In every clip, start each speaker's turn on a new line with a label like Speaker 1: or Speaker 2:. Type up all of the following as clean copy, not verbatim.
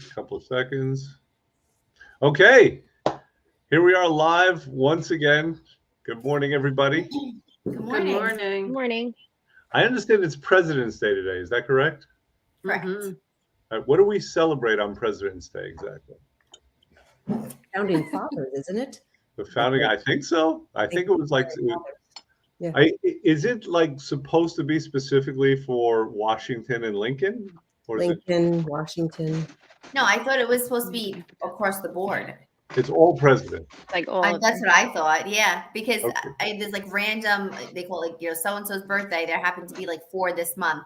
Speaker 1: A couple of seconds. Okay, here we are live once again. Good morning, everybody.
Speaker 2: Good morning.
Speaker 3: Good morning.
Speaker 2: Good morning.
Speaker 1: I understand it's President's Day today. Is that correct?
Speaker 2: Correct.
Speaker 3: Mhm.
Speaker 1: All right, what do we celebrate on President's Day exactly?
Speaker 4: Founding fathers, isn't it?
Speaker 1: The founding, I think so. I think it was like,
Speaker 4: Yeah.
Speaker 1: is it like supposed to be specifically for Washington and Lincoln? Or is
Speaker 4: Lincoln, Washington.
Speaker 2: No, I thought it was supposed to be across the board.
Speaker 1: it's all presidents?
Speaker 5: Like all of
Speaker 2: That's
Speaker 5: them.
Speaker 2: what I thought. Yeah, because
Speaker 1: Okay.
Speaker 2: there's like random. They call it like so and so's birthday. There happened to be like 4 this month.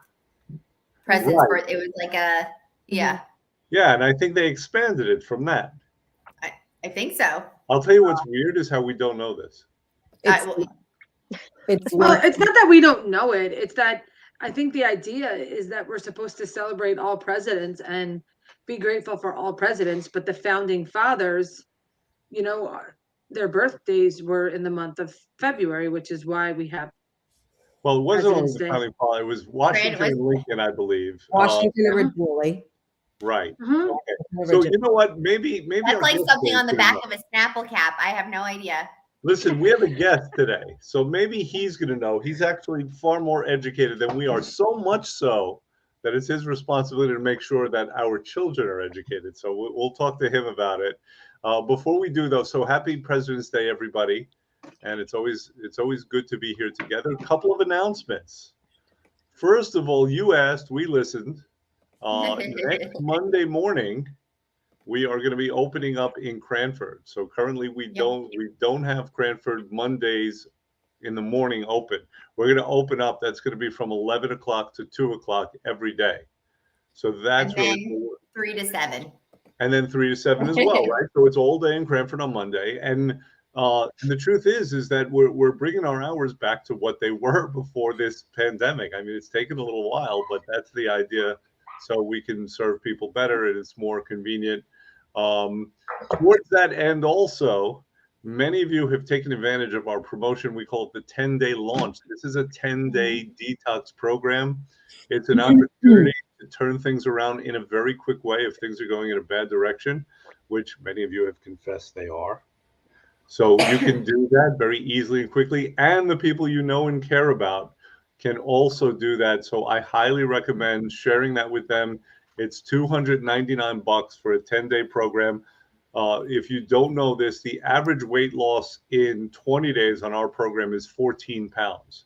Speaker 2: President's
Speaker 1: Right.
Speaker 2: birthday. It was like a yeah.
Speaker 1: Yeah, and I think they expanded it from that.
Speaker 2: I think so.
Speaker 1: I'll tell you what's weird is how we don't know this.
Speaker 4: It's,
Speaker 2: Well,
Speaker 4: it's
Speaker 3: Well,
Speaker 4: not,
Speaker 3: it's not that we don't know it. It's that I think the idea is that we're supposed to celebrate all presidents and be grateful for all presidents. But the founding fathers, you know, their birthdays were in the month of February, which is why we have.
Speaker 1: Well, it wasn't only
Speaker 3: President's
Speaker 1: the
Speaker 3: Day.
Speaker 1: founding father, it was Washington and Lincoln, I believe.
Speaker 4: Washington originally.
Speaker 1: Right.
Speaker 3: Mhm.
Speaker 1: Okay. So you know what? Maybe
Speaker 2: that's
Speaker 1: our
Speaker 2: like
Speaker 1: guest
Speaker 2: something
Speaker 1: today
Speaker 2: on the
Speaker 1: could
Speaker 2: back
Speaker 1: know.
Speaker 2: of a Snapple cap. I have no idea.
Speaker 1: Listen, we have a guest today, so maybe he's going to know. He's actually far more educated than we are, so much so that it's his responsibility to make sure that our children are educated. So we'll talk to him about it. Before we do, though, so happy President's Day, everybody! And it's always good to be here together. A couple of announcements. First of all, you asked, we listened. Next Monday morning, we are going to be opening up in Cranford. So currently we don't have Cranford Mondays in the morning open. We're going to open up. That's going to be from 11 o'clock to 2 o'clock every day. So that's
Speaker 2: And then
Speaker 1: really cool.
Speaker 2: 3 to 7.
Speaker 1: And then 3 to 7 as well, right? So it's all day in Cranford on Monday. And the truth is that we're bringing our hours back to what they were before this pandemic. I mean, it's taken a little while, but that's the idea. So we can serve people better and it's more convenient. Towards that end also, many of you have taken advantage of our promotion. We call it the 10-day launch. This is a 10-day detox program. It's an opportunity to turn things around in a very quick way if things are going in a bad direction, which many of you have confessed they are. So you can do that very easily and quickly, and the people you know and care about can also do that. So I highly recommend sharing that with them. It's $299 for a 10-day program. If you don't know this, the average weight loss in 20 days on our program is 14 pounds.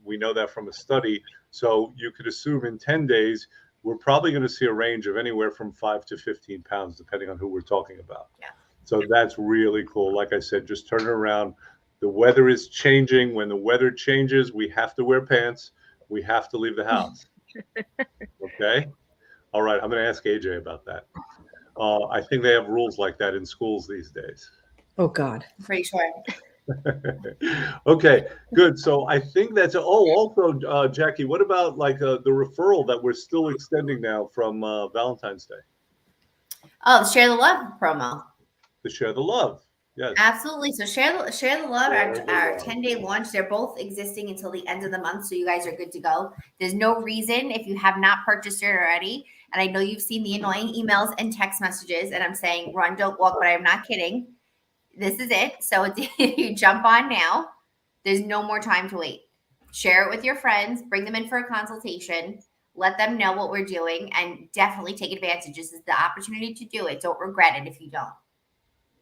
Speaker 1: We know that from a study. So you could assume in 10 days, we're probably going to see a range of anywhere from 5 to 15 pounds, depending on who we're talking about.
Speaker 2: Yeah.
Speaker 1: So that's really cool. Like I said, just turn it around. The weather is changing. When the weather changes, we have to wear pants. We have to leave the house. Okay? All right. I'm going to ask AJ about that. I think they have rules like that in schools these days.
Speaker 4: Oh, God.
Speaker 2: I'm pretty sure.
Speaker 1: Okay, good. So I think that's also Jackie, what about like the referral that we're still extending now from Valentine's Day?
Speaker 2: Oh, the Share the Love promo.
Speaker 1: To share the love. Yes.
Speaker 2: Absolutely. So share the love,
Speaker 1: Share the
Speaker 2: our
Speaker 1: love.
Speaker 2: 10-day launch. They're both existing until the end of the month. So you guys are good to go. There's no reason if you have not purchased it already. And I know you've seen the annoying emails and text messages, and I'm saying run, don't walk, but I'm not kidding. This is it. So if you jump on now, there's no more time to wait. Share it with your friends, bring them in for a consultation, let them know what we're doing, and definitely take advantage. This is the opportunity to do it. Don't regret it if you don't.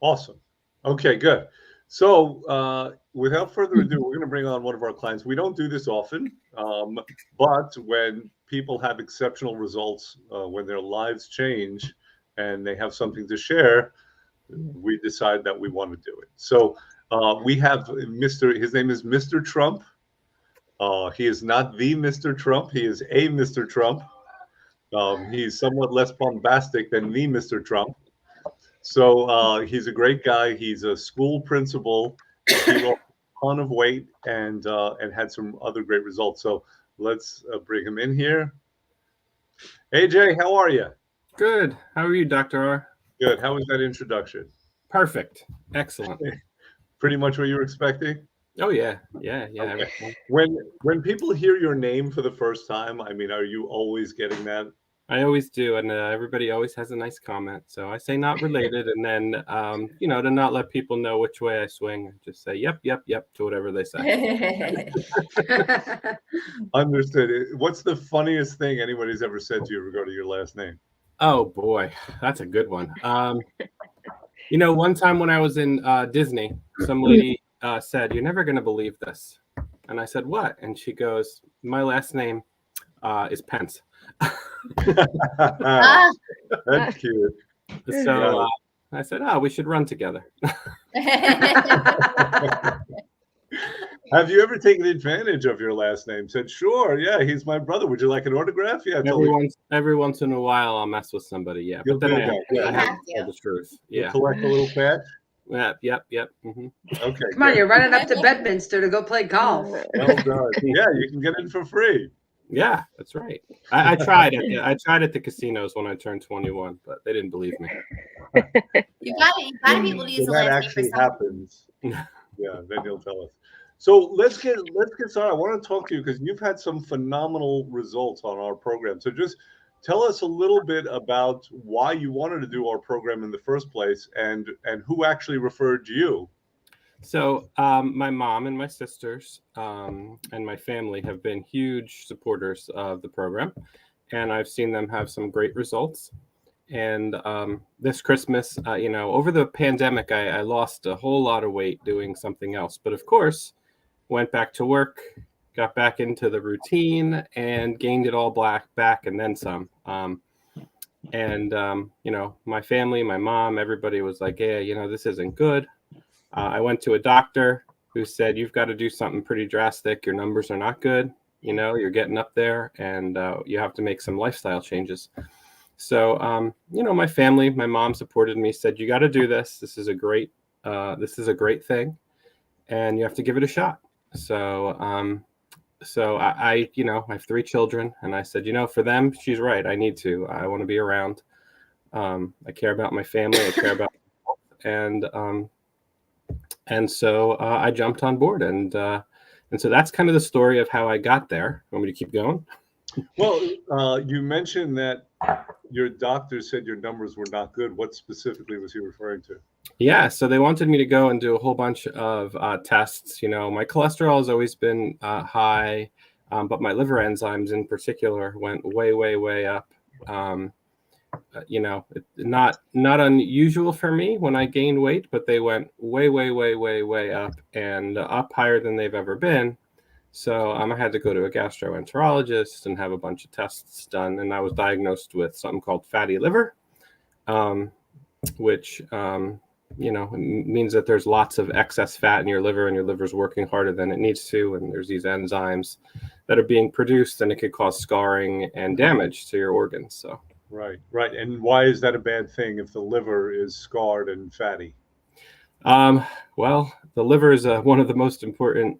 Speaker 1: Awesome. Okay, good. So without further ado, we're going to bring on one of our clients. We don't do this often, but when people have exceptional results, when their lives change and they have something to share, we decide that we want to do it. So we have his name is Mr. Trump. He is not the Mr. Trump. He is a Mr. Trump. He's somewhat less bombastic than the Mr. Trump. So he's a great guy. He's a school principal. He lost a ton of weight and had some other great results. So let's bring him in here. AJ, how are you?
Speaker 6: Good. How are you, Dr. R?
Speaker 1: Good. How was that introduction?
Speaker 6: Perfect. Excellent.
Speaker 1: Pretty much what you were expecting?
Speaker 6: Oh, yeah. Yeah.
Speaker 1: Okay. When people hear your name for the first time, I mean, are you always getting that?
Speaker 6: I always do, and everybody always has a nice comment. So I say not related, and then to not let people know which way I swing, I just say yep, yep, yep to whatever they say.
Speaker 1: Understood. What's the funniest thing anybody's ever said to you regarding your last name?
Speaker 6: Oh boy, that's a good one. One time when I was in Disney, some lady said, "You're never going to believe this," and I said, "What?" And she goes, "My last name is Pence."
Speaker 1: That's cute.
Speaker 6: So I said, "Oh, we should run together."
Speaker 1: Have you ever taken advantage of your last name? Said, "Sure, yeah, he's my brother. Would you like an autograph?" Yeah,
Speaker 6: every once in a while, I'll mess with somebody. Yeah,
Speaker 1: You'll
Speaker 6: but then I
Speaker 2: You
Speaker 6: have
Speaker 2: have
Speaker 6: to tell
Speaker 2: to.
Speaker 6: the truth.
Speaker 1: You'll
Speaker 6: Yeah.
Speaker 1: collect a little cash.
Speaker 6: Yep. Mm-hmm.
Speaker 1: Okay.
Speaker 3: Come on,
Speaker 1: good.
Speaker 3: you're running up to Bedminster to go play golf.
Speaker 1: Well done. Yeah, you can get in for free.
Speaker 6: Yeah, that's right. I tried at the casinos when I turned 21, but they didn't believe me.
Speaker 2: You gotta be able to use the
Speaker 1: That
Speaker 2: last name for
Speaker 1: actually
Speaker 2: something.
Speaker 1: happens. Yeah, then you'll tell us. So let's get started. I want to talk to you because you've had some phenomenal results on our program. So just tell us a little bit about why you wanted to do our program in the first place, and who actually referred you.
Speaker 6: So my mom and my sisters and my family have been huge supporters of the program, and I've seen them have some great results. And this Christmas, over the pandemic, I lost a whole lot of weight doing something else. But of course, went back to work, got back into the routine, and gained it all back and then some. My family, my mom, everybody was like, "Yeah, this isn't good." I went to a doctor who said, "You've got to do something pretty drastic. Your numbers are not good. You're getting up there, and you have to make some lifestyle changes." So, my family, my mom supported me, said, "You got to do this. This is a great thing, and you have to give it a shot." So, I have 3 children, and I said, for them, she's right. I need to. I want to be around. I care about my family. I care about health, and so I jumped on board, and so that's kind of the story of how I got there. Want me to keep going?
Speaker 1: Well, you mentioned that your doctor said your numbers were not good. What specifically was he referring to?
Speaker 6: Yeah, so they wanted me to go and do a whole bunch of tests. My cholesterol has always been high, but my liver enzymes in particular went way, way, way up. Not unusual for me when I gained weight, but they went way, way, way, way, way up, and up higher than they've ever been. So I had to go to a gastroenterologist and have a bunch of tests done, and I was diagnosed with something called fatty liver, which means that there's lots of excess fat in your liver, and your liver's working harder than it needs to, and there's these enzymes that are being produced, and it could cause scarring and damage to your organs. So
Speaker 1: Right. And why is that a bad thing if the liver is scarred and fatty?
Speaker 6: Well, the liver is one of the most important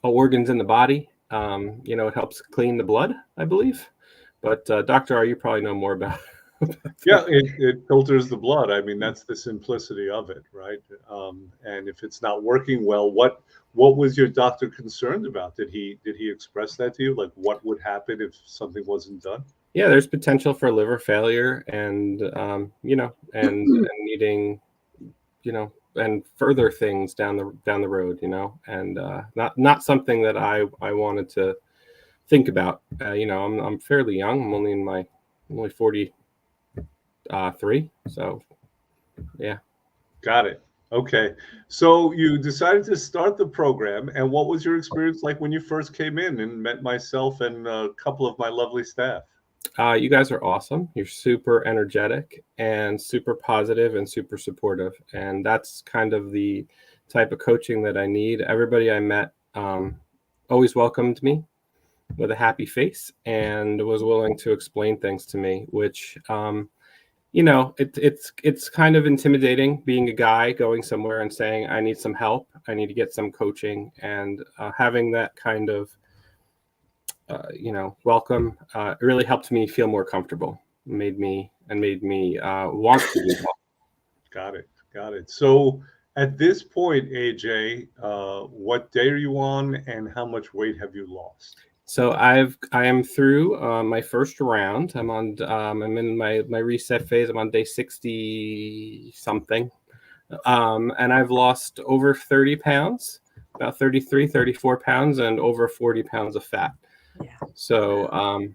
Speaker 6: organs in the body. It helps clean the blood, I believe. But Dr. R, you probably know more about
Speaker 1: Yeah, it filters the blood. I mean, that's the simplicity of it, right? And if it's not working well, what was your doctor concerned about? Did he express that to you? Like, what would happen if something wasn't done?
Speaker 6: Yeah, there's potential for liver failure, and and needing, and further things down the road, and not something that I wanted to think about. I'm fairly young. I'm only 43. So yeah.
Speaker 1: Got it. Okay. So you decided to start the program, and what was your experience like when you first came in and met myself and a couple of my lovely staff?
Speaker 6: You guys are awesome. You're super energetic and super positive and super supportive. And that's kind of the type of coaching that I need. Everybody I met always welcomed me with a happy face and was willing to explain things to me, which, it's kind of intimidating being a guy going somewhere and saying, I need some help. I need to get some coaching, and having that kind of welcome, it really helped me feel more comfortable, made me want to do that.
Speaker 1: Got it. So at this point, AJ, what day are you on and how much weight have you lost?
Speaker 6: So I am through my first round. I'm in my reset phase. I'm on day 60 something. And I've lost over 30 pounds, about 33, 34 pounds, and over 40 pounds of fat.
Speaker 4: Yeah.
Speaker 6: So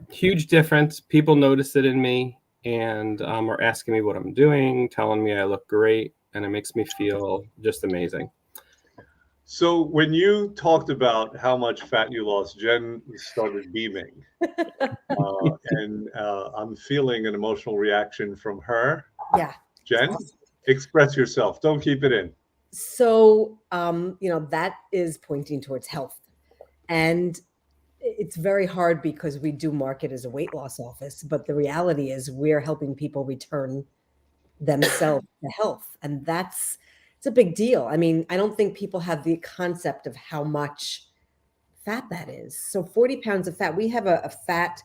Speaker 6: huge difference. People notice it in me and are asking me what I'm doing, telling me I look great, and it makes me feel just amazing.
Speaker 1: So when you talked about how much fat you lost, Jen started beaming. And I'm feeling an emotional reaction from her.
Speaker 4: Yeah.
Speaker 1: Jen, express yourself. Don't keep it in.
Speaker 4: So, that is pointing towards health. And it's very hard because we do market as a weight loss office, but the reality is we're helping people return themselves to health. And it's a big deal. I mean, I don't think people have the concept of how much fat that is. So 40 pounds of fat, we have a fat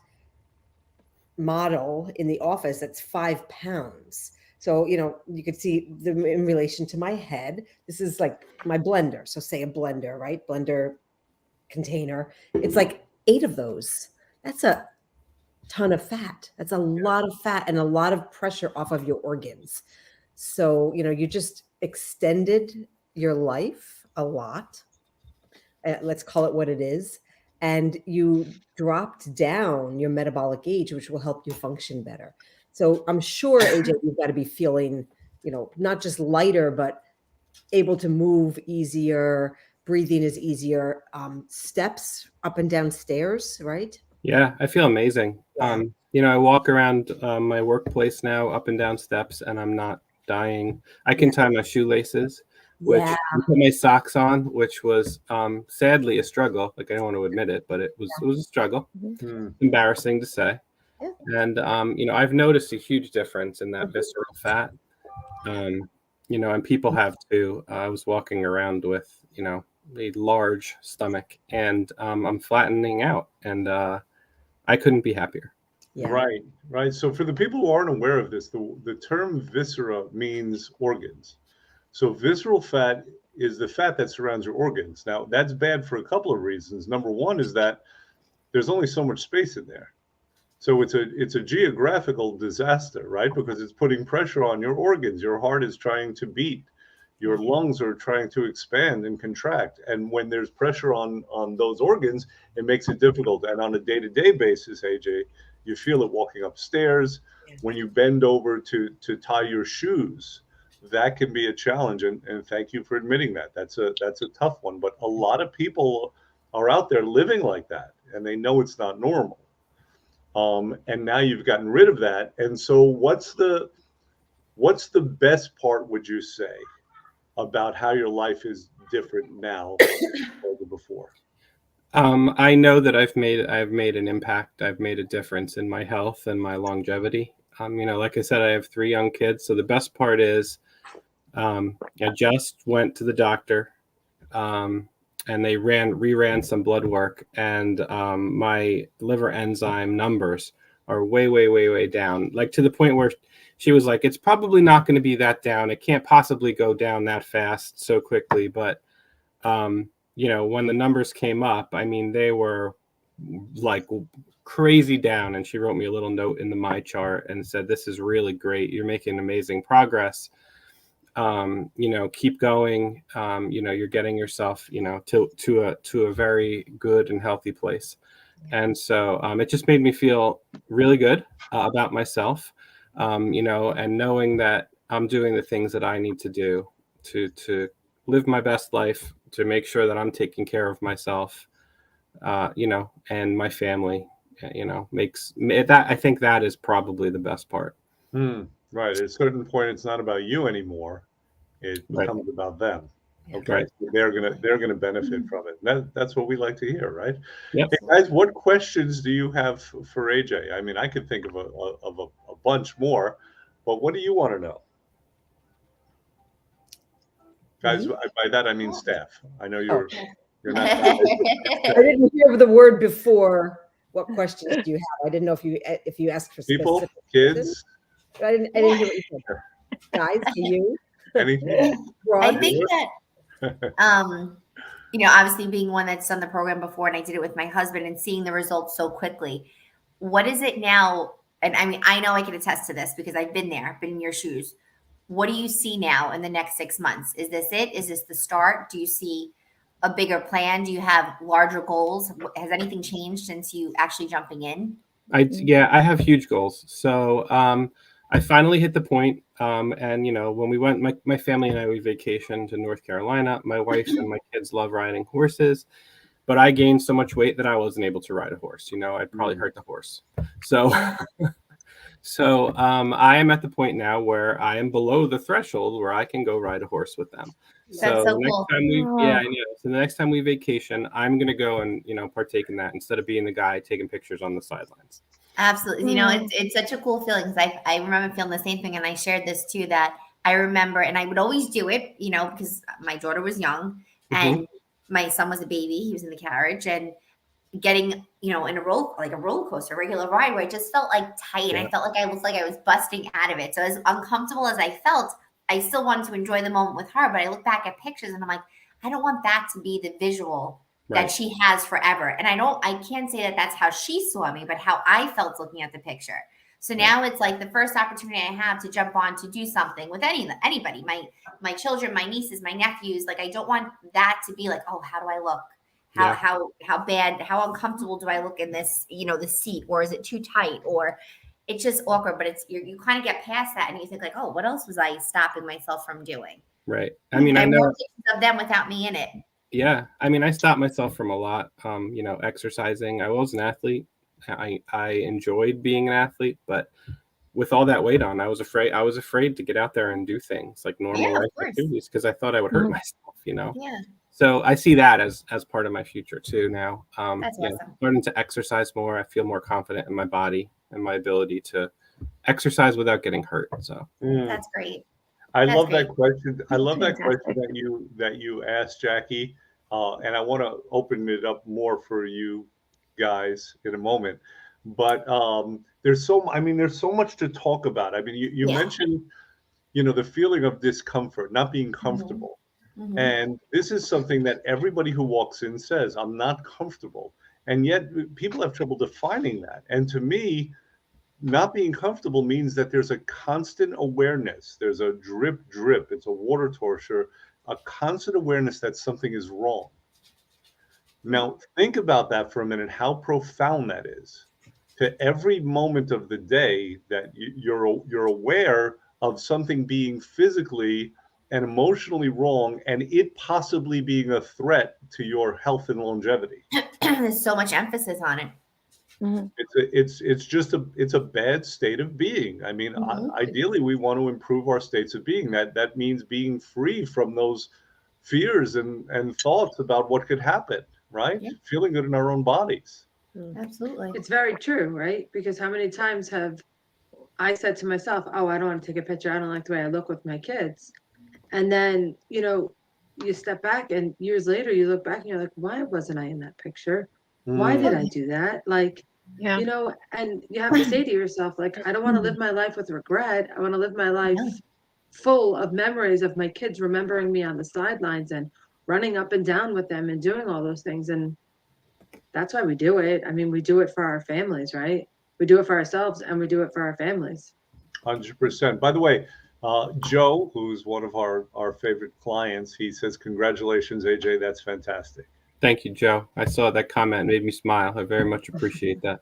Speaker 4: model in the office that's 5 pounds. So, you could see in relation to my head, this is like my blender. So say a blender, right? Blender container. It's like 8 of those. That's a ton of fat. That's a lot of fat and a lot of pressure off of your organs. So, you just extended your life a lot. Let's call it what it is. And you dropped down your metabolic age, which will help you function better. So I'm sure, AJ, you've got to be feeling, not just lighter, but able to move easier. Breathing is easier. Steps up and down stairs, right?
Speaker 6: Yeah, I feel amazing.
Speaker 4: Yeah.
Speaker 6: I walk around my workplace now up and down steps, and I'm not dying. I can tie my shoelaces, which I put my socks on, which was sadly a struggle. Like, I don't want to admit it, but it was a struggle.
Speaker 1: Hmm.
Speaker 6: Embarrassing to say.
Speaker 4: Yeah.
Speaker 6: And I've noticed a huge difference in that visceral fat. And people have too. I was walking around with a large stomach, and I'm flattening out, and I couldn't be happier.
Speaker 4: Yeah.
Speaker 1: Right. So for the people who aren't aware of this, the term viscera means organs. So visceral fat is the fat that surrounds your organs. Now, that's bad for a couple of reasons. Number one is that there's only so much space in there. So it's a geographical disaster, right? Because it's putting pressure on your organs. Your heart is trying to beat. Your lungs are trying to expand and contract. And when there's pressure on those organs, it makes it difficult. And on a day-to-day basis, AJ, you feel it walking upstairs. When you bend over to tie your shoes, that can be a challenge. And thank you for admitting that. That's a tough one. But a lot of people are out there living like that, and they know it's not normal. And now you've gotten rid of that. And so what's the best part, would you say, about how your life is different now compared to before?
Speaker 6: I know that I've made an impact. I've made a difference in my health and my longevity. Like I said, I have 3 young kids. So the best part is I just went to the doctor and they reran some blood work, and my liver enzyme numbers are way down, like to the point where she was like, it's probably not going to be that down. It can't possibly go down that fast so quickly. But, when the numbers came up, I mean, they were like crazy down. And she wrote me a little note in the My chart and said, this is really great. You're making amazing progress. Keep going. You're getting yourself, to a very good and healthy place. And so it just made me feel really good about myself, and knowing that I'm doing the things that I need to do to live my best life, to make sure that I'm taking care of myself, and my family, makes that, I think that is probably the best part.
Speaker 1: Right. At a certain point, it's not about you anymore. It becomes about them. Okay.
Speaker 6: Right.
Speaker 1: So they're gonna benefit from it. That's what we like to hear, right?
Speaker 6: Yep.
Speaker 1: Hey guys, what questions do you have for AJ? I mean, I could think of a bunch more, but what do you want to know? Guys, by that I mean staff. I know you're not.
Speaker 4: I didn't hear the word before. What questions do you have? I didn't know if you asked for
Speaker 1: People,
Speaker 4: specific
Speaker 1: kids.
Speaker 4: I didn't hear what you said. Guys, do you?
Speaker 1: Anything?
Speaker 2: I think that obviously being one that's done the program before, and I did it with my husband, and seeing the results so quickly. What is it now? And I mean, I know I can attest to this because I've been there, I've been in your shoes. What do you see now in the next 6 months? Is this it? Is this the start? Do you see a bigger plan? Do you have larger goals? Has anything changed since you actually jumping in?
Speaker 6: I have huge goals. So I finally hit the point. And when we went, my family and I, we vacationed to North Carolina. My wife and my kids love riding horses, but I gained so much weight that I wasn't able to ride a horse. I'd probably hurt the horse. So I am at the point now where I am below the threshold where I can go ride a horse with them.
Speaker 2: That's so cool.
Speaker 6: I know. So the next time we vacation, I'm gonna go and partake in that instead of being the guy taking pictures on the sidelines.
Speaker 2: Absolutely. It's such a cool feeling, because I remember feeling the same thing, and I shared this too, that I remember, and I would always do it, because my daughter was young and my son was a baby. He was in the carriage, and getting, in a roller coaster, regular ride, where I just felt like tight. Yeah. I felt like I looked like I was busting out of it. So as uncomfortable as I felt, I still wanted to enjoy the moment with her. But I look back at pictures and I'm like, I don't want that to be the visual that she has forever. And I can't say that that's how she saw me, but how I felt looking at the picture. So now it's like the first opportunity I have to jump on to do something with anybody, my children, my nieces, my nephews. Like, I don't want that to be like, oh, how do I look? How bad, how uncomfortable do I look in this, the seat, or is it too tight, or it's just awkward. But you kind of get past that and you think like, oh, what else was I stopping myself from doing?
Speaker 6: Right. I mean, I know
Speaker 2: more of them without me in it.
Speaker 6: Yeah. I mean, I stopped myself from a lot, exercising. I was an athlete. I enjoyed being an athlete, but with all that weight on, I was afraid to get out there and do things like normal life activities, because I thought I would hurt myself, Yeah. So I see that as part of my future too now.
Speaker 2: That's awesome.
Speaker 6: Starting to exercise more. I feel more confident in my body and my ability to exercise without getting hurt. So
Speaker 2: that's great.
Speaker 1: I love that question. I love that question that you asked, Jackie. And I want to open it up more for you guys in a moment. But there's so much to talk about. I mean, you mentioned, the feeling of discomfort, not being comfortable. Mm-hmm. And this is something that everybody who walks in says, I'm not comfortable. And yet people have trouble defining that. And to me, not being comfortable means that there's a constant awareness. There's a drip. It's a water torture, a constant awareness that something is wrong. Now, think about that for a minute, how profound that is. To every moment of the day that you're aware of something being physically and emotionally wrong, and it possibly being a threat to your health and longevity.
Speaker 2: There's so much emphasis on it.
Speaker 1: Mm-hmm. It's a bad state of being. I mean, ideally, we want to improve our states of being. That means being free from those fears and thoughts about what could happen, right? Yeah. Feeling good in our own bodies.
Speaker 2: Absolutely.
Speaker 3: It's very true, right? Because how many times have I said to myself, oh, I don't want to take a picture. I don't like the way I look with my kids. And then, you step back and years later you look back and you're like, why wasn't I in that picture? Why did I do that? Like, and you have to say to yourself, like, I don't want to live my life with regret. I want to live my life full of memories of my kids remembering me on the sidelines and running up and down with them and doing all those things. And that's why we do it. I mean, we do it for our families, right? We do it for ourselves and we do it for our families.
Speaker 1: 100%. By the way, Joe, who's one of our favorite clients, he says, congratulations, AJ. That's fantastic.
Speaker 6: Thank you, Joe. I saw that comment, made me smile. I very much appreciate that.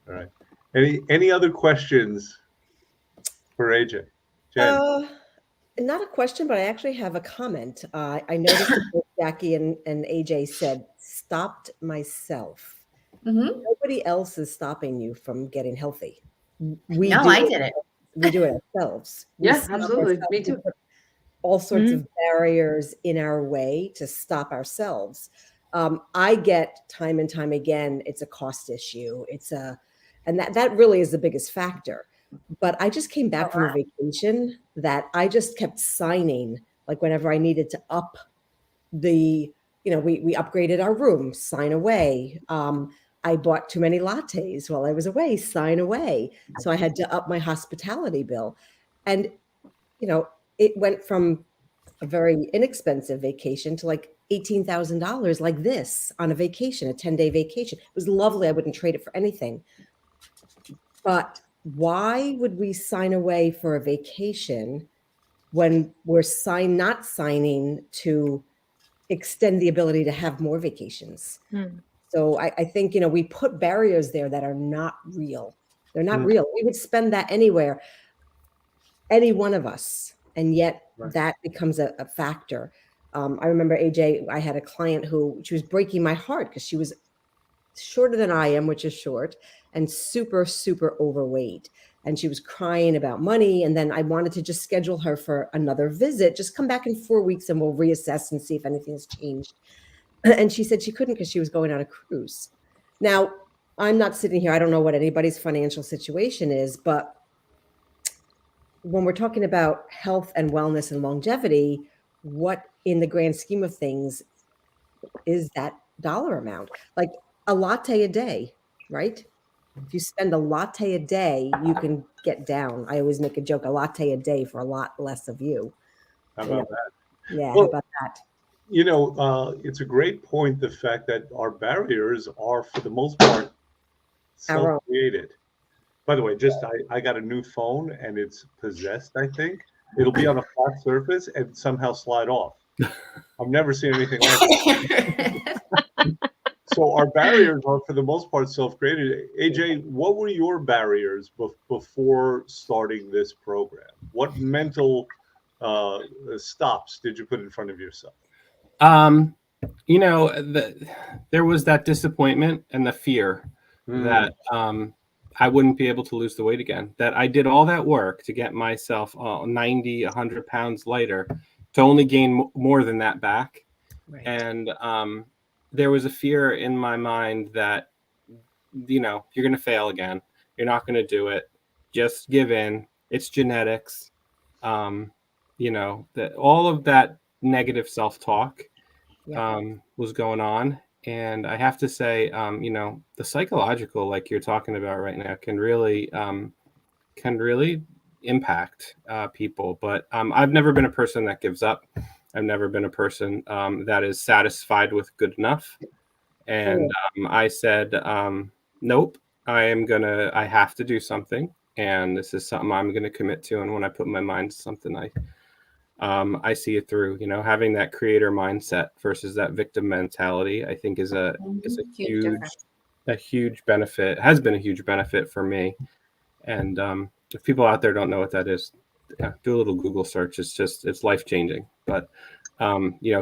Speaker 1: All right. Any other questions for AJ? Jen?
Speaker 4: Not a question, but I actually have a comment. I noticed that Jackie and AJ said, stopped myself. Mm-hmm. Nobody else is stopping you from getting healthy.
Speaker 2: I did it.
Speaker 4: We do it ourselves.
Speaker 3: Yeah, absolutely. Me too.
Speaker 4: All sorts of barriers in our way to stop ourselves. I get time and time again, it's a cost issue. And that really is the biggest factor. But I just came back from a vacation that I just kept signing, like whenever I needed to up we upgraded our room, sign away. I bought too many lattes while I was away, sign away. So I had to up my hospitality bill. And, it went from a very inexpensive vacation to like $18,000 like this on a vacation, a 10-day vacation. It was lovely. I wouldn't trade it for anything. But why would we sign away for a vacation when we're not signing to extend the ability to have more vacations? So I think, we put barriers there that are not real. They're not real. We would spend that anywhere, any one of us. And yet that becomes a factor. I remember, AJ, I had a client she was breaking my heart because she was shorter than I am, which is short, and super, super overweight. And she was crying about money. And then I wanted to just schedule her for another visit. Just come back in 4 weeks and we'll reassess and see if anything's changed. And she said she couldn't because she was going on a cruise. Now, I'm not sitting here. I don't know what anybody's financial situation is, but when we're talking about health and wellness and longevity, what in the grand scheme of things is that dollar amount? Like a latte a day, right? If you spend a latte a day, you can get down. I always make a joke, a latte a day for a lot less of you.
Speaker 1: How about that?
Speaker 4: Yeah,
Speaker 1: Well,
Speaker 4: how about that?
Speaker 1: It's a great point, the fact that our barriers are, for the most part, self-created. By the way, I got a new phone and it's possessed, I think. It'll be on a flat surface and somehow slide off. I've never seen anything like that. So our barriers are, for the most part, self-created. AJ, what were your barriers before starting this program? What mental stops did you put in front of yourself?
Speaker 6: There was that disappointment and the fear that I wouldn't be able to lose the weight again, that I did all that work to get myself 90, 100 pounds lighter to only gain more than that back. Right. And there was a fear in my mind that, you're going to fail again. You're not going to do it. Just give in. It's genetics. That all of that negative self-talk was going on. And I have to say, the psychological, like you're talking about right now, can really impact people. But I've never been a person that gives up. I've never been a person that is satisfied with good enough. And I said, nope, I have to do something. And this is something I'm going to commit to. And when I put my mind to something, I see it through. Having that creator mindset versus that victim mentality, I think is a huge benefit. Has been a huge benefit for me. And if people out there don't know what that is, do a little Google search. It's life changing. But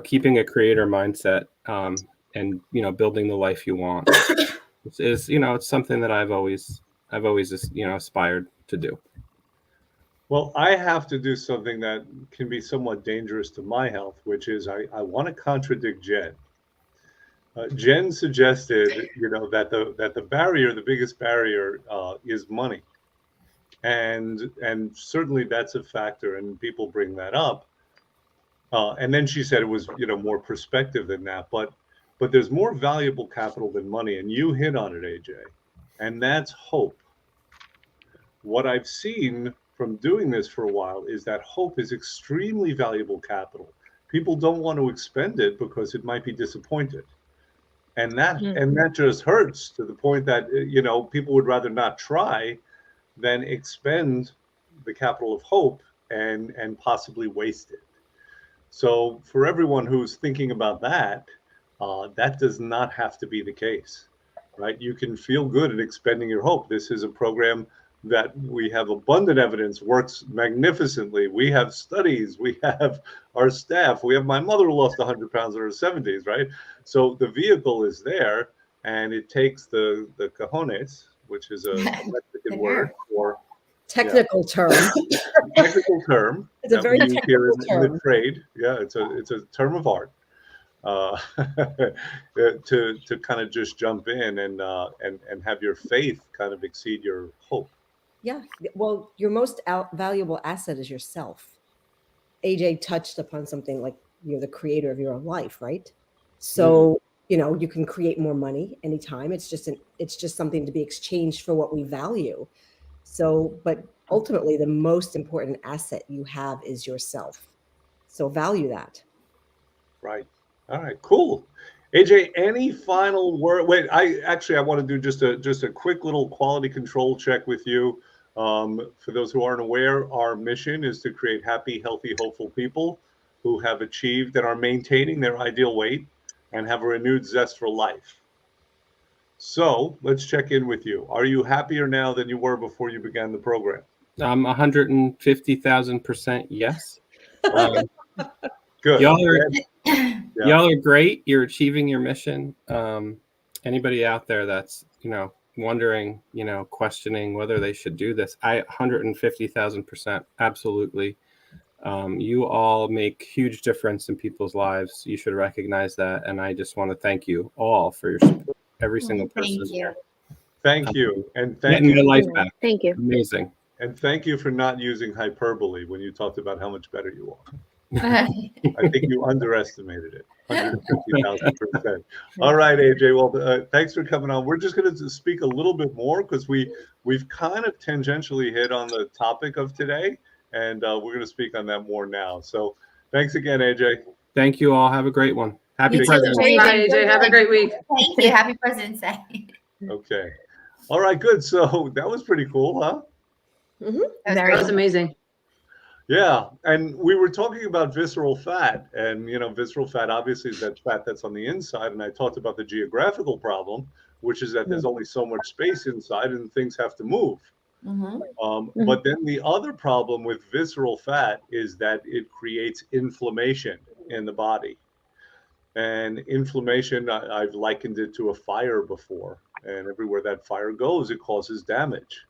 Speaker 6: keeping a creator mindset and building the life you want is it's something that I've always aspired to do.
Speaker 1: Well, I have to do something that can be somewhat dangerous to my health, which is I want to contradict Jen. Jen suggested, that the biggest barrier is money, and certainly that's a factor, and people bring that up. And then she said it was more perspective than that, but there's more valuable capital than money, and you hit on it, AJ, and that's hope. What I've seen from doing this for a while is that hope is extremely valuable capital. People don't want to expend it because it might be disappointed. And that just hurts to the point that, people would rather not try than expend the capital of hope and possibly waste it. So for everyone who's thinking about that, that does not have to be the case, right? You can feel good at expending your hope. This is a program that we have abundant evidence works magnificently. We have studies, we have our staff, we have my mother who lost 100 pounds in her 70s, right? So the vehicle is there, and it takes the cojones, which is a Mexican word for
Speaker 4: technical term.
Speaker 1: Technical term.
Speaker 4: It's a very technical term.
Speaker 1: In the trade. Yeah, it's a term of art. To kind of just jump in and have your faith kind of exceed your hope.
Speaker 4: Yeah. Well, your most valuable asset is yourself. AJ touched upon something like you're the creator of your own life, right? So, you can create more money anytime. It's just something to be exchanged for what we value. So, but ultimately the most important asset you have is yourself. So value that.
Speaker 1: Right. All right, cool. AJ, any final word? Wait, I want to do just a quick little quality control check with you. For those who aren't aware, our mission is to create happy, healthy, hopeful people who have achieved and are maintaining their ideal weight and have a renewed zest for life. So let's check in with you. Are you happier now than you were before you began the program?
Speaker 6: 150,000% yes.
Speaker 1: Good.
Speaker 6: Y'all are great. You're achieving your mission. Anybody out there that's, wondering, questioning whether they should do this, 150,000% absolutely. You all make huge difference in people's lives. You should recognize that. And I just want to thank you all for your support. Every single person.
Speaker 2: Thank you.
Speaker 1: Thank you. And thank
Speaker 6: getting
Speaker 1: you.
Speaker 6: my life back.
Speaker 5: Thank you.
Speaker 6: Amazing.
Speaker 1: And thank you for not using hyperbole when you talked about how much better you are.
Speaker 2: I
Speaker 1: I think you underestimated it. 150,000%. All right, AJ. Well, thanks for coming on. We're just going to speak a little bit more because we've kind of tangentially hit on the topic of today, and we're going to speak on that more now. So thanks again, AJ.
Speaker 6: Thank you all. Have a great one. Happy
Speaker 2: You too,
Speaker 6: President's Day.
Speaker 3: Bye, AJ. Have a great week.
Speaker 2: Thank you. Happy President's Day.
Speaker 1: Okay. All right, good. So that was pretty cool, huh?
Speaker 3: That was amazing.
Speaker 1: Yeah, and we were talking about visceral fat, and visceral fat obviously is that fat that's on the inside, and I talked about the geographical problem, which is that there's only so much space inside and things have to move. But then the other problem with visceral fat is that it creates inflammation in the body. And inflammation, I've likened it to a fire before, and everywhere that fire goes, it causes damage.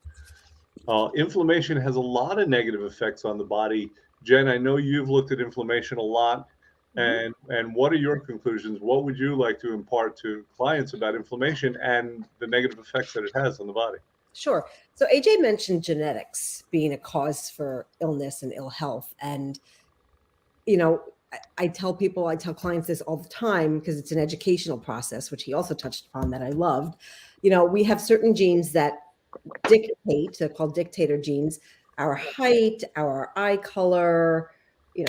Speaker 1: Inflammation has a lot of negative effects on the body. Jen, I know you've looked at inflammation a lot. And what are your conclusions? What would you like to impart to clients about inflammation and the negative effects that it has on the body?
Speaker 4: Sure. So AJ mentioned genetics being a cause for illness and ill health. And, I tell clients this all the time because it's an educational process, which he also touched upon that I loved. We have certain genes that dictate, they're called dictator genes, our height, our eye color,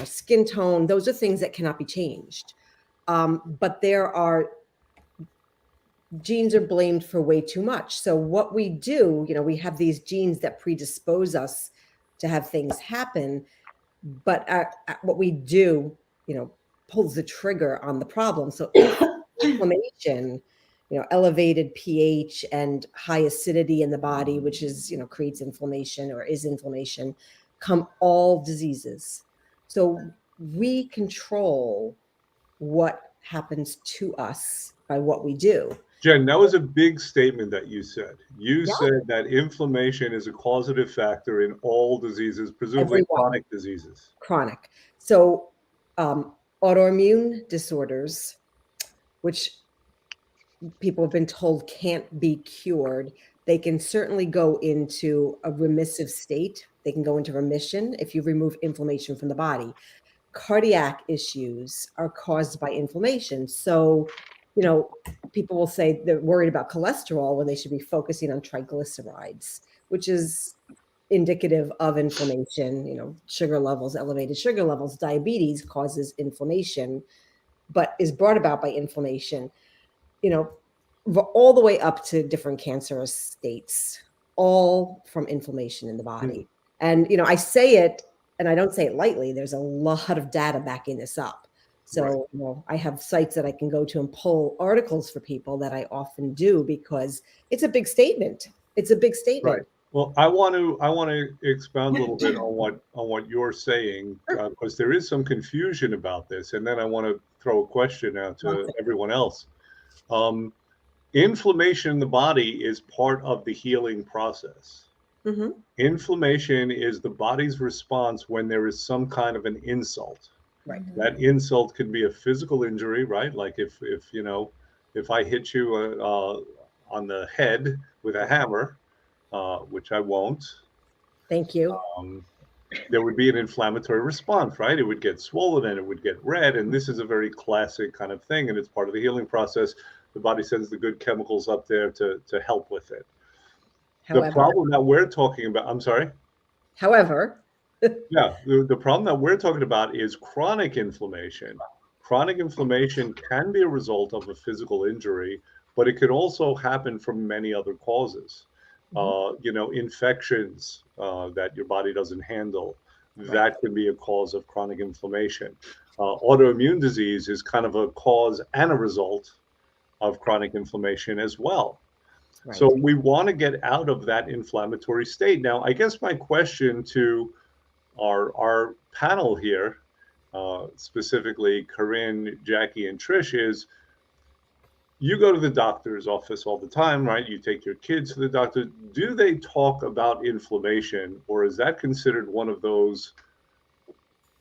Speaker 4: skin tone. Those are things that cannot be changed. But genes are blamed for way too much. So what we do, we have these genes that predispose us to have things happen, but what we do, pulls the trigger on the problem. So inflammation, elevated pH and high acidity in the body, which is, creates inflammation or is inflammation, come all diseases. So we control what happens to us by what we do.
Speaker 1: Jen, that was a big statement that you said. You said that inflammation is a causative factor in all diseases, presumably chronic diseases.
Speaker 4: Chronic. So autoimmune disorders, which people have been told can't be cured, they can certainly go into a remissive state. They can go into remission if you remove inflammation from the body. Cardiac issues are caused by inflammation. So, people will say they're worried about cholesterol when they should be focusing on triglycerides, which is indicative of inflammation. Sugar levels, elevated sugar levels, diabetes causes inflammation, but is brought about by inflammation. All the way up to different cancerous states, all from inflammation in the body. And, I say it, and I don't say it lightly, there's a lot of data backing this up. So, I have sites that I can go to and pull articles for people that I often do because it's a big statement. It's a big statement.
Speaker 1: Right. Well, I want to expound a little bit on what you're saying, because there is some confusion about this, and then I want to throw a question out to everyone else. Inflammation in the body is part of the healing process. Inflammation is the body's response when there is some kind of an insult.
Speaker 4: Right.
Speaker 1: That insult can be a physical injury, right? Like if I hit you on the head with a hammer, which I won't.
Speaker 4: Thank you.
Speaker 1: There would be an inflammatory response, right? It would get swollen and it would get red. And this is a very classic kind of thing. And it's part of the healing process. The body sends the good chemicals up there to help with it.
Speaker 4: However,
Speaker 1: the problem that we're talking about, I'm sorry?
Speaker 4: However,
Speaker 1: Yeah, the problem that we're talking about is chronic inflammation. Chronic inflammation can be a result of a physical injury, but it could also happen from many other causes. Infections that your body doesn't handle, that can be a cause of chronic inflammation. Autoimmune disease is kind of a cause and a result of chronic inflammation as well.
Speaker 4: Right.
Speaker 1: So we want to get out of that inflammatory state. Now, I guess my question to our panel here, specifically Corinne, Jackie, and Trish, is you go to the doctor's office all the time, right? You take your kids to the doctor. Do they talk about inflammation, or is that considered one of those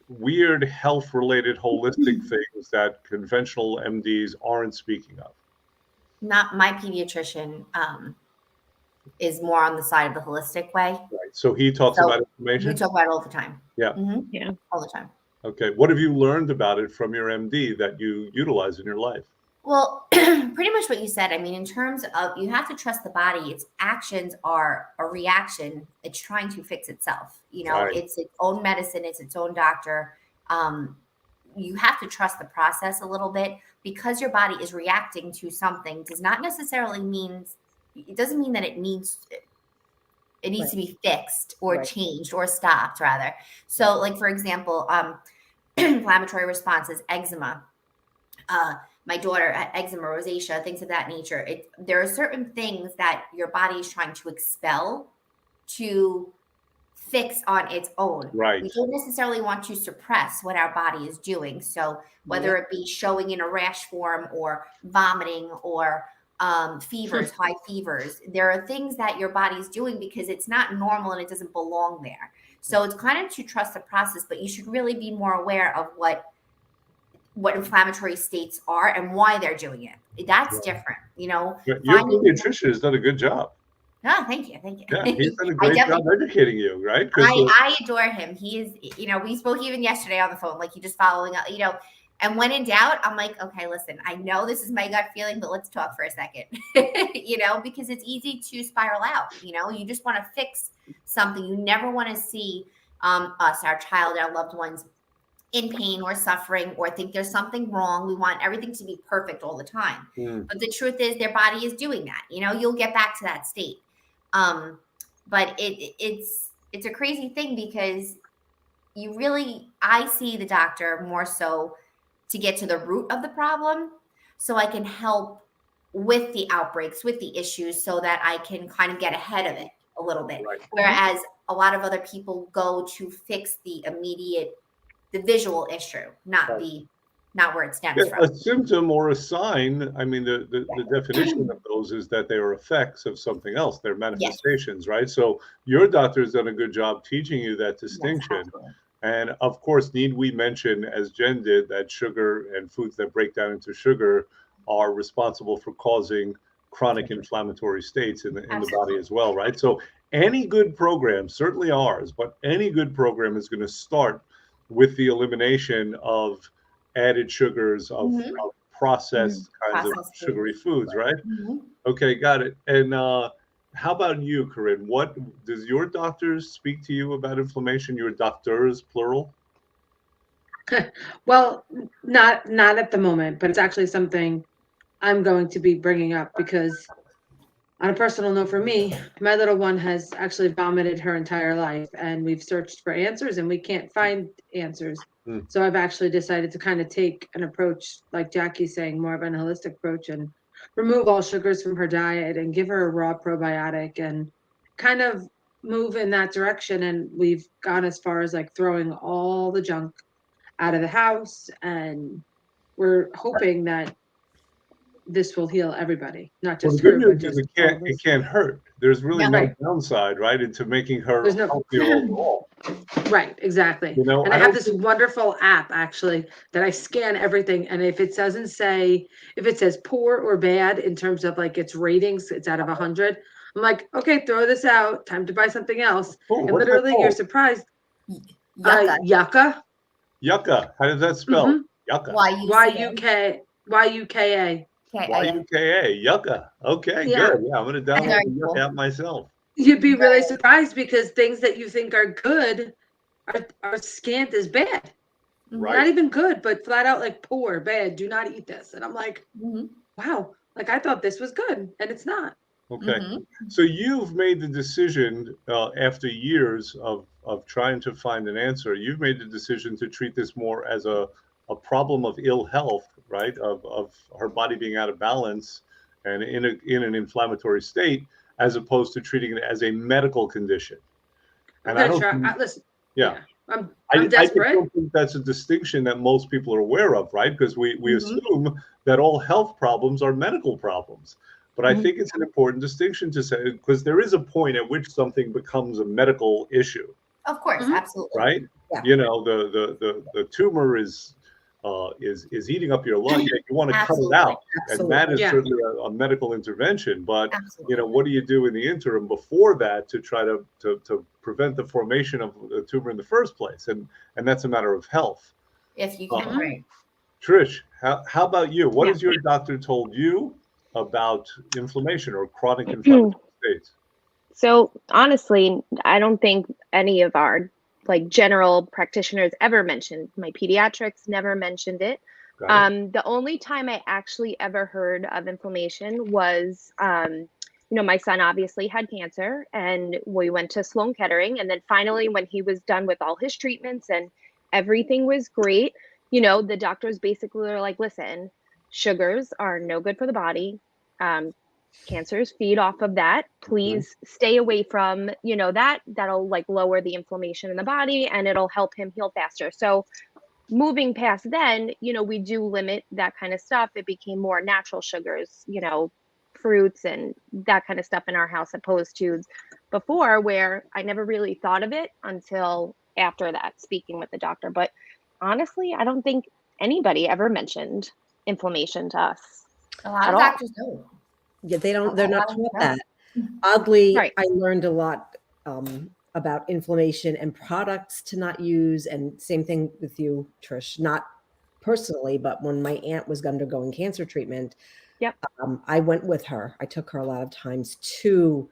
Speaker 1: weird health-related holistic things that conventional MDs aren't speaking of?
Speaker 2: Not my pediatrician is more on the side of the holistic way.
Speaker 1: Right. So he talks about inflammation?
Speaker 2: We talk about it all the time.
Speaker 1: Yeah.
Speaker 5: Yeah.
Speaker 2: All the time.
Speaker 1: Okay. What have you learned about it from your MD that you utilize in your life?
Speaker 2: Well, pretty much what you said. I mean, in terms of, you have to trust the body. Its actions are a reaction. It's trying to fix itself.
Speaker 1: Right.
Speaker 2: It's its own medicine. It's its own doctor. You have to trust the process a little bit, because your body is reacting to something does not necessarily mean, it doesn't mean that it needs to be fixed or changed or stopped, rather. So like, for example, inflammatory responses, eczema, my daughter had eczema, rosacea, things of that nature. There are certain things that your body is trying to expel to fix on its own.
Speaker 1: Right.
Speaker 2: We don't necessarily want to suppress what our body is doing. So whether it be showing in a rash form or vomiting or fevers, high fevers, there are things that your body's doing because it's not normal and it doesn't belong there. So it's kind of to trust the process, but you should really be more aware of what inflammatory states are and why they're doing it. That's different, Your
Speaker 1: pediatrician has done a good job.
Speaker 2: Oh, thank you.
Speaker 1: Yeah, he's done a great job educating you, right?
Speaker 2: I adore him. He is, we spoke even yesterday on the phone, like, he just following up, and when in doubt, I'm like, okay, listen, I know this is my gut feeling, but let's talk for a second, because it's easy to spiral out. You just want to fix something. You never want to see us, our child, our loved ones in pain or suffering or think there's something wrong. We want everything to be perfect all the time. But the truth is their body is doing that. You'll get back to that state. But it's a crazy thing, because I see the doctor more so to get to the root of the problem, so I can help with the outbreaks, with the issues, so that I can kind of get ahead of it a little bit.
Speaker 1: Right.
Speaker 2: Whereas a lot of other people go to fix the visual issue, not where it stems from.
Speaker 1: A symptom or a sign, I mean, the definition of those is that they are effects of something else. They're manifestations, right? So your doctor has done a good job teaching you that distinction.
Speaker 2: Yes,
Speaker 1: and of course, need we mention, as Jen did, that sugar and foods that break down into sugar are responsible for causing chronic inflammatory states in the body as well, right? So any good program, certainly ours, but any good program is going to start with the elimination of added sugars, of processed kinds of sugary foods, right? Okay, got it. And how about you, Corinne? What does your doctors speak to you about inflammation? Your doctors, plural?
Speaker 3: Well, not at the moment, but it's actually something I'm going to be bringing up, because on a personal note for me, my little one has actually vomited her entire life, and we've searched for answers and we can't find answers. So I've actually decided to kind of take an approach, like Jackie's saying, more of an holistic approach, and remove all sugars from her diet and give her a raw probiotic and kind of move in that direction. And we've gone as far as like throwing all the junk out of the house, and we're hoping that this will heal everybody, not just her, but just
Speaker 1: it can't hurt. There's really no downside, right, into making her healthier overall.
Speaker 3: Right, exactly. And I have this wonderful app actually that I scan everything, and if it says poor or bad in terms of like its ratings, it's out of 100. I'm like, okay, throw this out. Time to buy something else. And literally, you're surprised. Yucca.
Speaker 1: Yucca. How does that spell? Yucca.
Speaker 3: Y-U-K-A.
Speaker 1: Y-U-K-A. Yucca. Okay, good. Yeah, I'm going to download the Yucca app myself.
Speaker 3: You'd be really surprised, because things that you think are good our scant is bad.
Speaker 1: Right.
Speaker 3: Not even good, but flat out like poor, bad. Do not eat this. And I'm like, wow, like I thought this was good, and it's not.
Speaker 1: Okay. So you've made the decision after years of trying to find an answer. You've made the decision to treat this more as a problem of ill health, right? Of her body being out of balance and in an inflammatory state, as opposed to treating it as a medical condition.
Speaker 3: I'm
Speaker 1: And I
Speaker 3: gonna
Speaker 1: don't
Speaker 3: try.
Speaker 1: think-
Speaker 3: Listen,
Speaker 1: yeah.
Speaker 3: I'm
Speaker 1: I
Speaker 3: desperate.
Speaker 1: don't think that's a distinction that most people are aware of, right? Because we assume that all health problems are medical problems. But I think it's an important distinction to say, because there is a point at which something becomes a medical issue,
Speaker 2: Of course, absolutely.
Speaker 1: right?
Speaker 4: Yeah.
Speaker 1: You know, the tumor is eating up your lung. Yeah, you want to cut it
Speaker 2: Absolutely.
Speaker 1: out,
Speaker 4: Absolutely.
Speaker 1: and that is
Speaker 3: Yeah.
Speaker 1: certainly a medical intervention. But
Speaker 2: Absolutely.
Speaker 1: you know, what do you do in the interim before that to try to prevent the formation of the tumor in the first place? And that's a matter of health.
Speaker 2: If you can, right.
Speaker 1: Trish, how about you? What
Speaker 5: Yeah.
Speaker 1: has your doctor told you about inflammation or chronic inflammatory states?
Speaker 5: So honestly, I don't think any of our like general practitioners ever mentioned. My pediatrics never mentioned it.
Speaker 1: Got it.
Speaker 5: The only time I actually ever heard of inflammation was, my son obviously had cancer, and we went to Sloan Kettering, and then finally, when he was done with all his treatments and everything was great, the doctors basically were like, "Listen, sugars are no good for the body. Cancers feed off of that. Please stay away from, that'll like lower the inflammation in the body and it'll help him heal faster." So moving past then, we do limit that kind of stuff. It became more natural sugars, fruits and that kind of stuff in our house, opposed to before, where I never really thought of it until after that, speaking with the doctor. But honestly, I don't think anybody ever mentioned inflammation to us.
Speaker 2: A lot
Speaker 5: At
Speaker 2: of
Speaker 5: all.
Speaker 2: doctors don't.
Speaker 4: Yeah, they're not
Speaker 2: lot of
Speaker 4: taught
Speaker 2: them
Speaker 4: that. Oddly,
Speaker 5: Right.
Speaker 4: I learned a lot about inflammation and products to not use, and same thing with you, Trish. Not personally, but when my aunt was undergoing cancer treatment,
Speaker 5: Yep.
Speaker 4: I went with her. I took her a lot of times to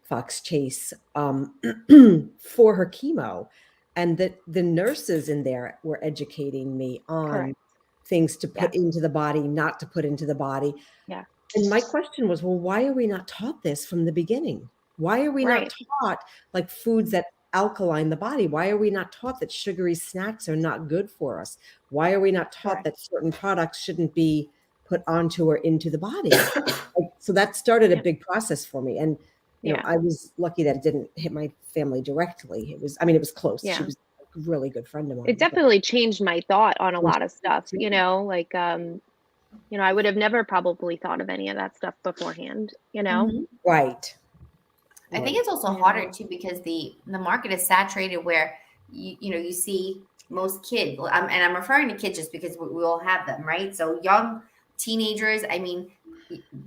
Speaker 4: Fox Chase for her chemo, and the nurses in there were educating me on
Speaker 5: Correct.
Speaker 4: things to put into the body, not to put into the body.
Speaker 5: Yeah.
Speaker 4: And my question was, well, why are we not taught this from the beginning? Why are we not
Speaker 5: Right.
Speaker 4: taught like foods that alkaline the body? Why are we not taught that sugary snacks are not good for us? Why are we not taught
Speaker 5: Correct.
Speaker 4: that certain products shouldn't be put onto or into the body? So that started a big process for me. And,
Speaker 5: Yeah.
Speaker 4: I was lucky that it didn't hit my family directly. It was close.
Speaker 5: Yeah.
Speaker 4: She was a really good friend of mine.
Speaker 5: It definitely changed my thought on a lot of stuff, like, I would have never probably thought of any of that stuff beforehand,
Speaker 4: Right.
Speaker 2: I think it's also harder too, because the market is saturated, where you see most kids, and I'm referring to kids just because we all have them, right? So young teenagers, I mean,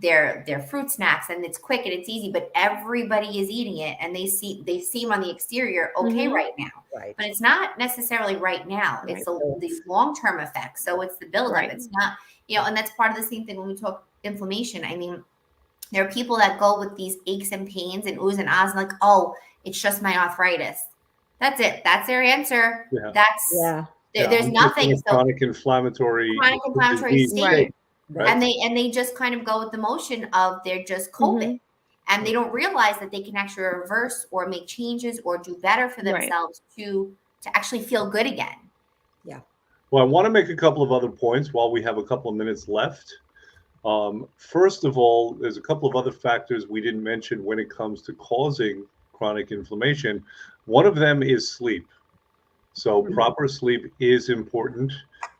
Speaker 2: they're fruit snacks, and it's quick and it's easy, but everybody is eating it, and they seem on the exterior okay right now,
Speaker 4: Right.
Speaker 2: but it's not necessarily right now.
Speaker 5: Right.
Speaker 2: It's the long-term effects. So it's the buildup.
Speaker 5: Right.
Speaker 2: It's not, and that's part of the same thing when we talk inflammation. I mean, there are people that go with these aches and pains and oohs and ahs, and like, oh, it's just my arthritis. That's it. That's their answer.
Speaker 1: Yeah.
Speaker 4: Yeah.
Speaker 2: There's
Speaker 1: I'm just in
Speaker 2: nothing.
Speaker 1: a
Speaker 2: So
Speaker 1: chronic inflammatory
Speaker 2: state,
Speaker 5: Right.
Speaker 1: Right.
Speaker 2: and they just kind of go with the motion of they're just COVID, and they don't realize that they can actually reverse or make changes or do better for
Speaker 5: Right.
Speaker 2: themselves to actually feel good again.
Speaker 1: Well, I want to make a couple of other points while we have a couple of minutes left. First of all, there's a couple of other factors we didn't mention when it comes to causing chronic inflammation. One of them is sleep. So proper sleep is important,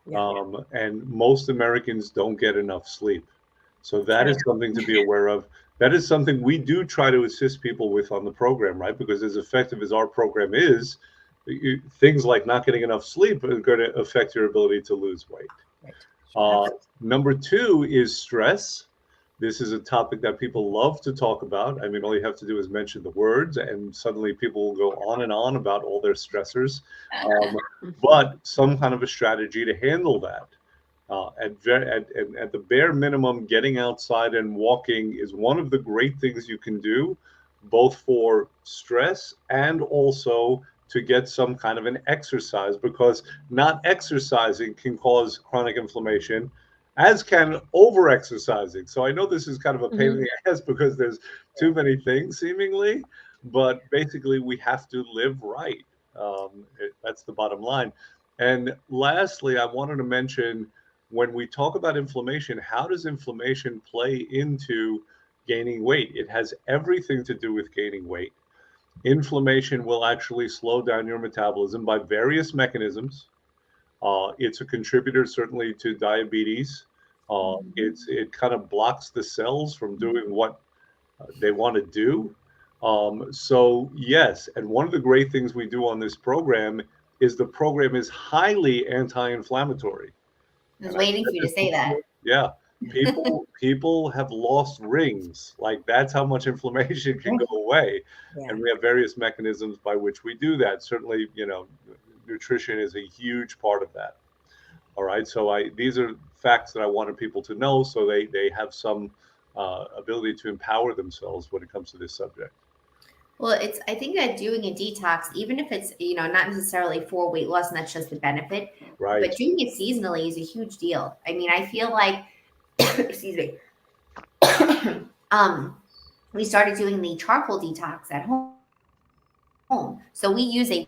Speaker 1: and most Americans don't get enough sleep. So that is something to be aware of. That is something we do try to assist people with on the program, right? Because as effective as our program is, things like not getting enough sleep are going to affect your ability to lose weight.
Speaker 4: Right.
Speaker 1: Number two is stress. This is a topic that people love to talk about. I mean, all you have to do is mention the words, and suddenly people will go on and on about all their stressors. But some kind of a strategy to handle that. At the bare minimum, getting outside and walking is one of the great things you can do, both for stress and also to get some kind of an exercise, because not exercising can cause chronic inflammation, as can over exercising. So I know this is kind of a pain in the ass because there's too many things seemingly, but basically we have to live right. That's the bottom line. And lastly, I wanted to mention, when we talk about inflammation, how does inflammation play into gaining weight? It has everything to do with gaining weight. Inflammation will actually slow down your metabolism by various mechanisms. It's a contributor certainly to diabetes. It kind of blocks the cells from doing what they want to do. So yes, and one of the great things we do on this program is the program is highly anti-inflammatory.
Speaker 2: I was waiting for you to say that.
Speaker 1: Yeah, people have lost rings. Like, that's how much inflammation can go away.
Speaker 4: Yeah.
Speaker 1: And we have various mechanisms by which we do that. Certainly, nutrition is a huge part of that. All right, so these are facts that I wanted people to know, so they have some ability to empower themselves when it comes to this subject.
Speaker 2: Well, I think that doing a detox, even if it's, not necessarily for weight loss, and that's just the benefit,
Speaker 1: Right.
Speaker 2: but doing it seasonally is a huge deal. I mean, I feel like, excuse me, we started doing the charcoal detox at home. So we use a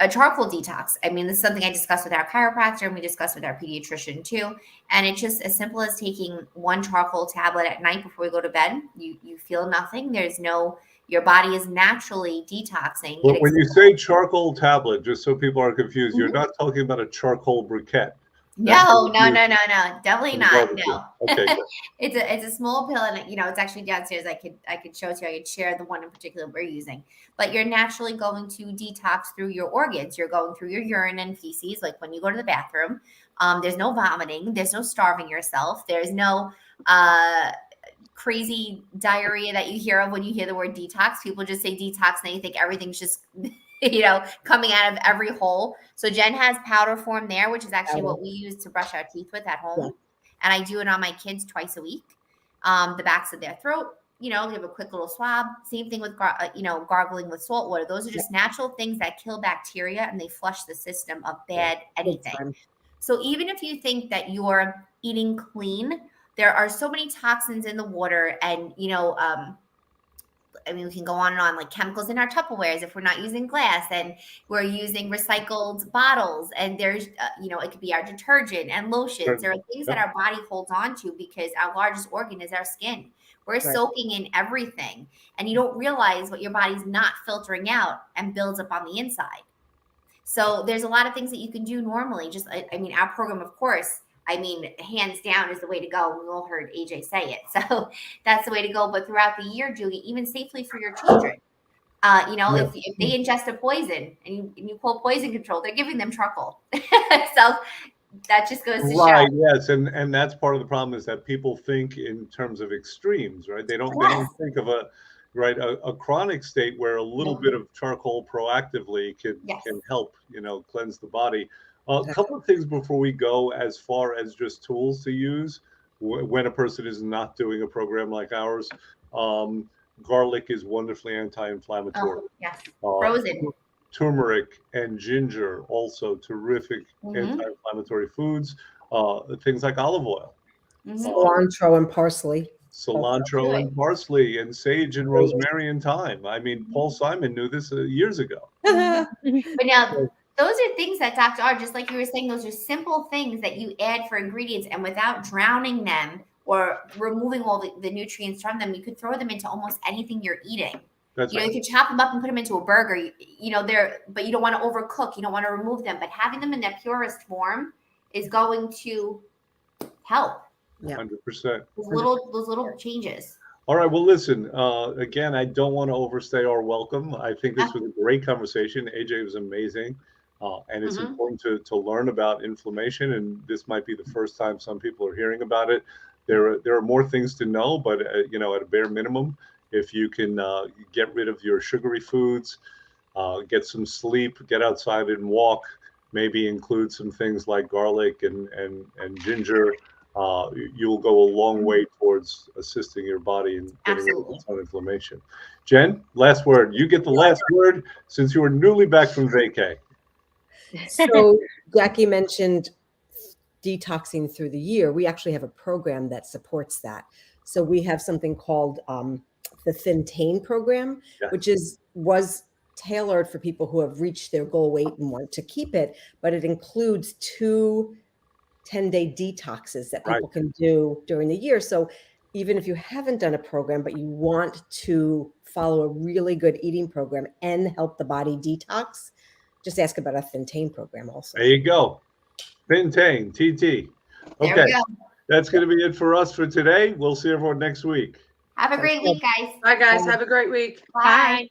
Speaker 2: charcoal detox. I mean, this is something I discussed with our chiropractor, and we discussed with our pediatrician too. And it's just as simple as taking one charcoal tablet at night before we go to bed. You feel nothing. Your body is naturally detoxing.
Speaker 1: Well, when you say charcoal tablet, just so people are confused, you're not talking about a charcoal briquette.
Speaker 2: No, definitely not. No.
Speaker 1: Okay, good.
Speaker 2: It's a small pill, and it's actually downstairs. I could show it to you. I could share the one in particular we're using. But you're naturally going to detox through your organs. You're going through your urine and feces, like when you go to the bathroom. There's no vomiting. There's no starving yourself. There's no crazy diarrhea that you hear of when you hear the word detox. People just say detox, and they think everything's just coming out of every hole. So Jen has powder form there, which is actually what we use to brush our teeth with at home. Yeah. And I do it on my kids twice a week. The backs of their throat, give a quick little swab. Same thing with, gargling with salt water. Those are just natural things that kill bacteria, and they flush the system of bad anything. So even if you think that you're eating clean, there are so many toxins in the water, and, we can go on and on, like chemicals in our Tupperwares if we're not using glass, and we're using recycled bottles, and there's, it could be our detergent and lotions. Sure. There are things that our body holds on to because our largest organ is our skin. We're soaking in everything, and you don't realize what your body's not filtering out and builds up on the inside. So there's a lot of things that you can do normally. Just, our program, of course, hands down is the way to go. We all heard AJ say it. So that's the way to go. But throughout the year, doing it even safely for your children. If they ingest a poison and you call poison control, they're giving them charcoal. So that just goes to show.
Speaker 1: Yes. And that's part of the problem, is that people think in terms of extremes, right? They don't think of a chronic state where a little bit of charcoal proactively can help, cleanse the body. A couple of things before we go, as far as just tools to use when a person is not doing a program like ours. Garlic is wonderfully anti-inflammatory.
Speaker 2: Oh, yes. Frozen.
Speaker 1: Turmeric and ginger, also terrific anti-inflammatory foods. Things like olive oil.
Speaker 4: Cilantro and parsley.
Speaker 1: And parsley and sage and rosemary and thyme. Paul Simon knew this years ago.
Speaker 2: But now, those are things that Dr. R, just like you were saying, those are simple things that you add for ingredients, and without drowning them or removing all the nutrients from them, you could throw them into almost anything you're eating.
Speaker 1: That's right.
Speaker 2: You could chop them up and put them into a burger, but you don't want to overcook. You don't want to remove them, but having them in their purest form is going to help.
Speaker 1: 100%.
Speaker 2: Those little changes.
Speaker 1: All right. Well, listen, again, I don't want to overstay our welcome. I think this was a great conversation. AJ was amazing. And it's important to learn about inflammation. And this might be the first time some people are hearing about it. There are more things to know, but, at a bare minimum, if you can get rid of your sugary foods, get some sleep, get outside and walk, maybe include some things like garlic and ginger, you'll go a long way towards assisting your body in getting rid of
Speaker 2: Absolutely.
Speaker 1: its own inflammation. Jen, last word. You get the last word since you were newly back from vacay.
Speaker 4: So Jackie mentioned detoxing through the year. We actually have a program that supports that. So we have something called the ThinTech program,
Speaker 1: Yeah.
Speaker 4: which was tailored for people who have reached their goal weight and want to keep it, but it includes 2 10-day detoxes that people can do during the year. So even if you haven't done a program, but you want to follow a really good eating program and help the body detox, just ask about a ThinTech program also.
Speaker 1: There you go. ThinTech, TT.
Speaker 2: There
Speaker 1: Okay,
Speaker 2: we go.
Speaker 1: that's going to be it for us for today. We'll see everyone next week.
Speaker 2: Have a great week, guys.
Speaker 3: Bye, guys. Have a great week.
Speaker 2: Bye.